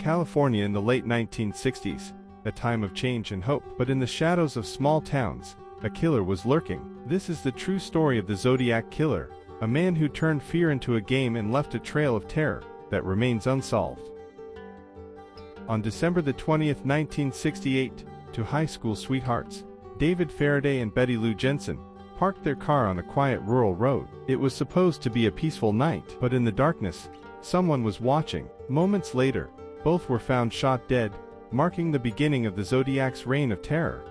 California in the late 1960s, a time of change and hope. But in the shadows of small towns, a killer was lurking. This is the true story of the Zodiac Killer, a man who turned fear into a game and left a trail of terror that remains unsolved. On December the 20th, 1968, two high school sweethearts, David Faraday and Betty Lou Jensen, parked their car on a quiet rural road. It was supposed to be a peaceful night, but in the darkness, someone was watching. Moments later, both were found shot dead, marking the beginning of the Zodiac's reign of terror.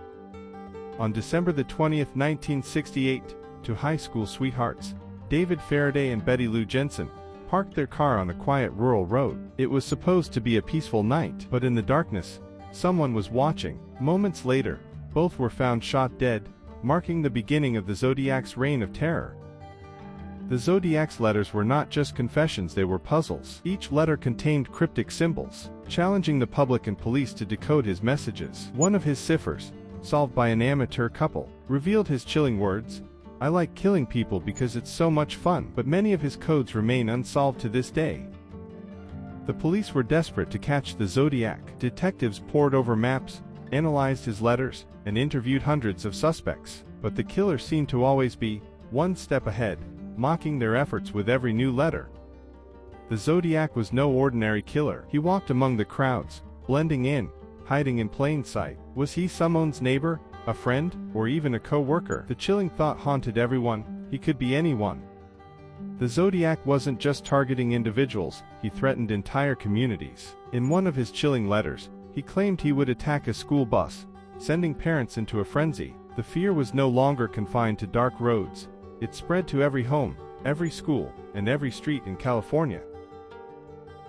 On December the 20th, 1968, two high school sweethearts, David Faraday and Betty Lou Jensen, parked their car on a quiet rural road. It was supposed to be a peaceful night, but in the darkness, someone was watching. Moments later, both were found shot dead, marking the beginning of the Zodiac's reign of terror. The Zodiac's letters were not just confessions, they were puzzles. Each letter contained cryptic symbols, challenging the public and police to decode his messages. One of his ciphers, solved by an amateur couple, revealed his chilling words, "I like killing people because it's so much fun." But many of his codes remain unsolved to this day. The police were desperate to catch the Zodiac. Detectives pored over maps, analyzed his letters, and interviewed hundreds of suspects. But the killer seemed to always be one step ahead, mocking their efforts with every new letter. The Zodiac was no ordinary killer. He walked among the crowds, blending in, hiding in plain sight. Was he someone's neighbor, a friend, or even a co-worker? The chilling thought haunted everyone: he could be anyone. The Zodiac wasn't just targeting individuals, he threatened entire communities. In one of his chilling letters, he claimed he would attack a school bus, sending parents into a frenzy. The fear was no longer confined to dark roads. It spread to every home, every school, and every street in California.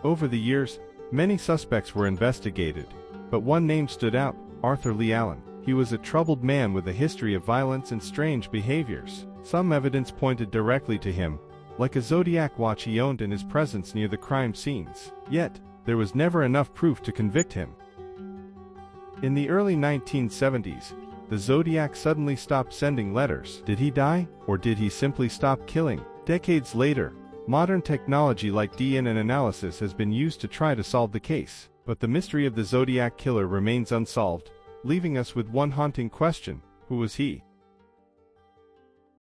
Over the years, many suspects were investigated, but one name stood out: Arthur Lee Allen. He was a troubled man with a history of violence and strange behaviors. Some evidence pointed directly to him, like a Zodiac watch he owned and his presence near the crime scenes. Yet, there was never enough proof to convict him. In the early 1970s, the Zodiac suddenly stopped sending letters. Did he die, or did he simply stop killing? Decades later, modern technology like DNA analysis has been used to try to solve the case. But the mystery of the Zodiac Killer remains unsolved, leaving us with one haunting question: who was he?